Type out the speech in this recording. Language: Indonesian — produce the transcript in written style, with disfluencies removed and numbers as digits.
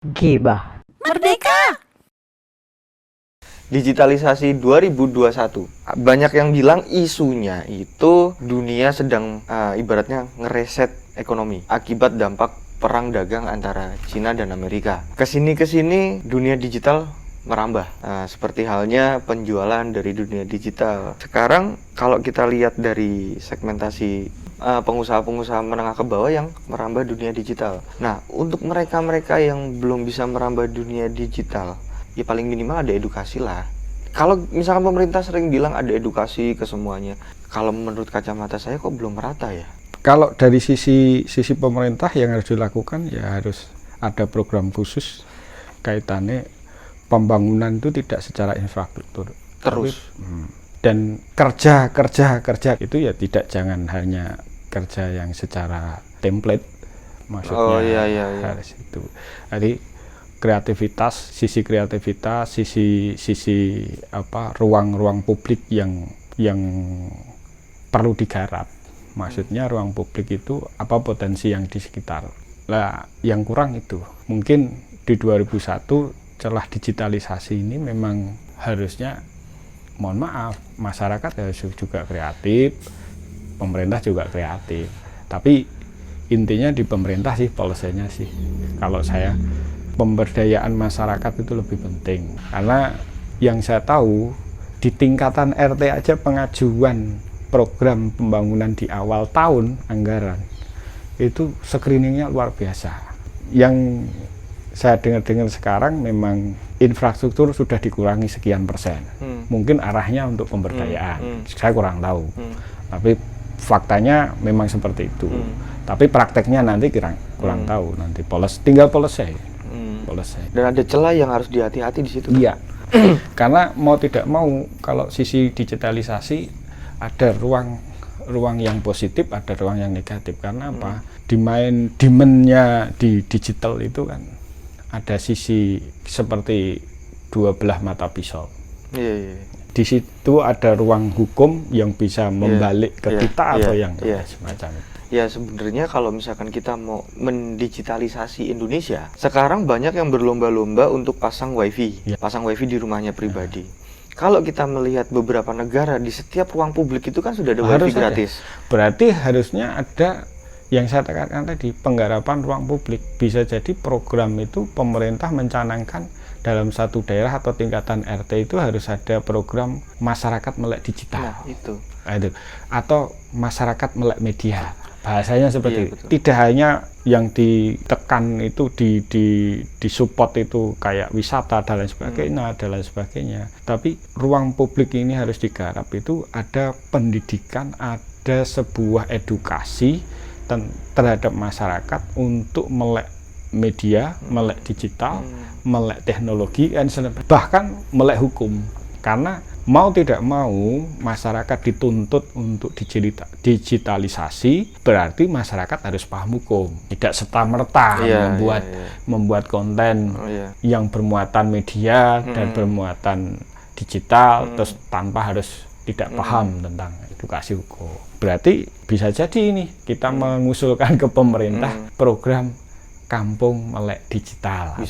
Gibah. Merdeka! Digitalisasi 2021. Banyak yang bilang isunya itu dunia sedang ibaratnya ngereset ekonomi akibat dampak perang dagang antara Cina dan Amerika. Kesini dunia digital merambah. Seperti halnya penjualan dari dunia digital. Sekarang kalau kita lihat dari segmentasi pengusaha-pengusaha menengah ke bawah yang merambah dunia digital. Nah, untuk mereka-mereka yang belum bisa merambah dunia digital, ya paling minimal ada edukasi lah. Kalau misalkan pemerintah sering bilang ada edukasi ke semuanya, kalau menurut kacamata saya kok belum merata ya? Kalau dari sisi pemerintah yang harus dilakukan ya harus ada program khusus kaitannya pembangunan itu tidak secara infrastruktur Terus dan kerja itu ya tidak jangan hanya kerja yang secara template, maksudnya harus itu. Jadi sisi kreativitas, sisi apa ruang publik yang perlu digarap. Maksudnya ruang publik itu apa potensi yang di sekitar. Lah yang kurang itu. Mungkin di 2001 celah digitalisasi ini memang harusnya, mohon maaf, masyarakat harus juga kreatif, pemerintah juga kreatif. Tapi intinya di pemerintah sih, policy-nya sih. Kalau saya, pemberdayaan masyarakat itu lebih penting. Karena yang saya tahu, di tingkatan RT aja pengajuan program pembangunan di awal tahun anggaran, itu screeningnya luar biasa. Yang saya dengar sekarang memang infrastruktur sudah dikurangi sekian persen. Mungkin arahnya untuk pemberdayaan, saya kurang tahu. Tapi faktanya memang seperti itu. Tapi prakteknya nanti kurang tahu. Nanti tinggal policy. Dan ada celah yang harus dihati-hati di situ. Iya. Karena mau tidak mau kalau sisi digitalisasi ada ruang yang positif, ada ruang yang negatif. Karena apa? Demand-nya di digital itu kan ada sisi seperti dua belah mata pisau. Di situ ada ruang hukum yang bisa membalik ke kita atau yang semacam itu. Ya sebenarnya kalau misalkan kita mau mendigitalisasi Indonesia, sekarang banyak yang berlomba-lomba untuk pasang wifi di rumahnya pribadi. Kalau kita melihat beberapa negara, di setiap ruang publik itu kan sudah ada wifi gratis. Berarti harusnya ada yang saya tekankan tadi, penggarapan ruang publik. Bisa jadi program itu pemerintah mencanangkan dalam satu daerah atau tingkatan RT itu harus ada program masyarakat melek digital. Nah, itu. Atau masyarakat melek media. Bahasanya seperti itu. Tidak hanya yang ditekan itu disupport itu kayak wisata dan lain sebagainya, tapi ruang publik ini harus digarap itu ada pendidikan, ada sebuah edukasi terhadap masyarakat untuk melek media, melek digital, melek teknologi, dan bahkan melek hukum. Karena mau tidak mau masyarakat dituntut untuk digitalisasi, berarti masyarakat harus paham hukum. Tidak serta-merta membuat konten yang bermuatan media dan bermuatan digital terus tanpa harus tidak paham tentang edukasi hukum. Berarti bisa jadi ini kita mengusulkan ke pemerintah program kampung melek digital.